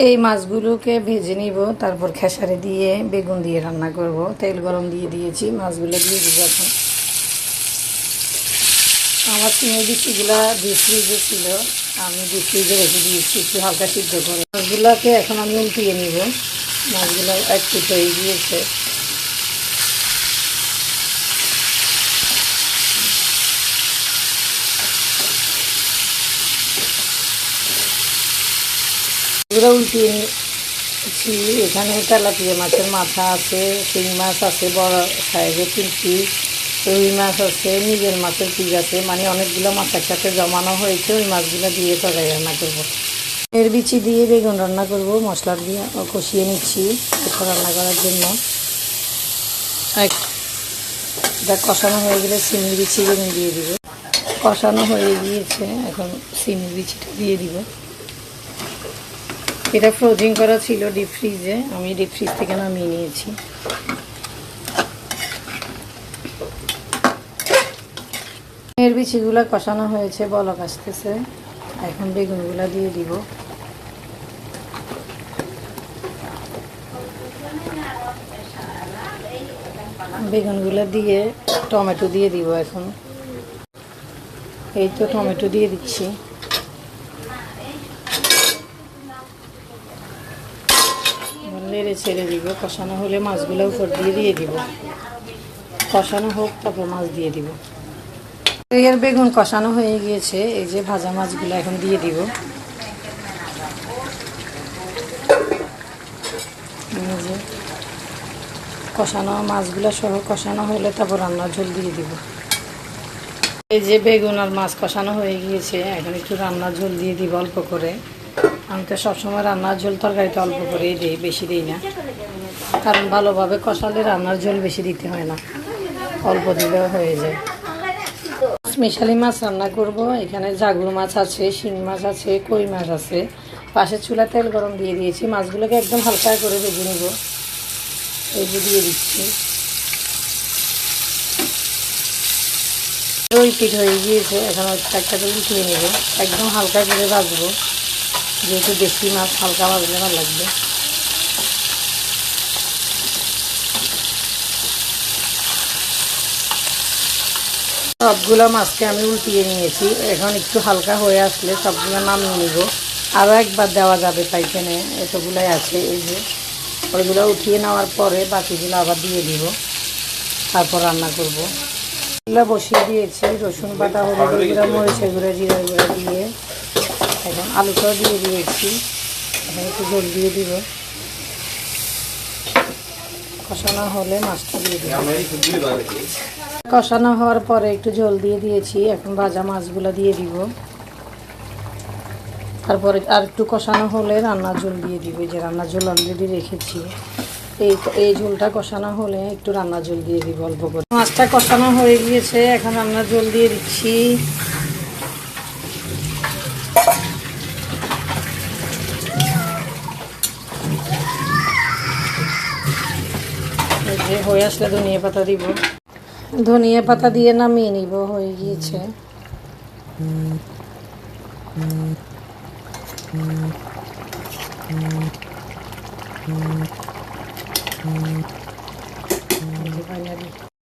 এই মাছগুলোকে ভেজে নিব, তারপর খেসারি দিয়ে বেগুন দিয়ে রান্না করব। তেল গরম দিয়ে দিয়েছি, মাছগুলো দিয়ে দিব এখন। আমার চিংড়ি বিচিগুলা ডিপ ফ্রিজে ছিল, আমি ডিপ ফ্রিজে রেখে দিয়েছি একটু হালকা সিদ্ধ করে। মাছগুলোকে এখন আমি উল্টিয়ে নিব। মাছগুলো একটু হয়ে গিয়েছে। এগুলো উল্টিয়ে নিচ্ছি। এখানে তেলাপিয়া মাছের মাথা আছে, শিং মাছ আছে, বড় সাইজের 3 পিস, রুই মাছ আছে, নিজের মাছের পিস আছে, মানে অনেকগুলো মাছ একসাথে জমানো হয়েছে। ওই মাছগুলো দিয়ে তরকারি রান্না করব। এর বিচি দিয়ে বেগুন রান্না করব, মশলা দিয়ে কষিয়ে নিচ্ছি এটা রান্না করার জন্য। এটা কষানো হয়ে গেলে সিমের বিচি বেগুন দিয়ে দিব। কষানো হয়ে গিয়েছে, এখন সিমের বিচিটা দিয়ে দিব। এটা ফ্রোজিং করা ছিল ডিপ ফ্রিজে, আমি ডিপ ফ্রিজ থেকে নামিয়ে নিয়েছি। এর বিচিগুলো কষানো হয়েছে, বলক আসতেছে। এখন বেগুনগুলো দিয়ে দিব। বেগুনগুলো দিয়ে টমেটো দিয়ে দিব এখন। এই তো টমেটো দিয়ে দিচ্ছি। নেড়ে ছেড়ে দিব। কষানো হলে মাছগুলো উপর দিয়ে দিব। কষানো হোক, তারপর মাছ দিয়ে দিব। এর বেগুন কষানো হয়ে গিয়েছে। এই যে ভাজা মাছগুলো এখন দিয়ে দিব। এই যে কষানো মাছগুলো সহ কষানো হলে তারপর রান্নার ঝোল দিয়ে দিব। এই যে বেগুন আর মাছ কষানো হয়ে গিয়েছে, এখন একটু রান্নার ঝোল দিয়ে দিব অল্প করে। আমি তো সবসময় রান্নার ঝোল তরকারিতে অল্প করেই দিই, বেশি দিই না, কারণ ভালোভাবে কষালে রান্নার ঝোল বেশি দিতে হয় না, অল্প দিলেও হয়ে যায়। মিশালি মাছ রান্না করব। এখানে জাগুর মাছ আছে, শিং মাছ আছে, কই মাছ আছে। পাশের চুলা তেল গরম দিয়ে দিয়েছি। মাছগুলোকে একদম হালকা করে ভেজে নেব। এই যে দিয়ে দিচ্ছি। ওই পিঠ হয়ে গিয়েছে, এখন একটা করে উঠিয়ে নেব। একদম হালকা করে ভাজবো, যেহেতু দেশি মাছ হালকা ভাজলে ভালো লাগবে। সবগুলো মাছকে আমি উল্টিয়ে নিয়েছি। এখন একটু হালকা হয়ে আসলে সবগুলো নামিয়ে নিব। আরও একবার দেওয়া যাবে পাইখানে, এতগুলাই আছে। এই যে ওইগুলো উঠিয়ে নেওয়ার পরে বাকিগুলো আবার দিয়ে দিব, তারপর রান্না করব। এগুলো বসিয়ে দিয়েছি। রসুন বাটা, হলুদ গুঁড়া, মরিচের গুঁড়া, জিরার গুঁড়া দিয়ে এখন আলুটাও দিয়ে দিয়েছি। এখন একটু জল দিয়ে দিব। কষানো হলে মাছটা দিয়ে দিব। কষানো হওয়ার পরে একটু জল দিয়ে দিয়েছি। এখন ভাজা মাছগুলো দিয়ে দিব। তারপরে আর একটু কষানো হলে রান্নার ঝোল দিয়ে দিব। যে রান্নার ঝোল অলরেডি রেখেছি, এই ঝোলটা কষানো হলে একটু রান্নার ঝোল দিয়ে দিব অল্প করে। মাছটা কষানো হয়ে গিয়েছে, এখন রান্নার ঝোল দিয়ে দিচ্ছি। এই যে হয়ে আসলে ধনিয়া পাতা দিব। ধনিয়া পাতা দিয়ে নামিয়ে নিব। হয়ে গিয়েছে। ফাইনালি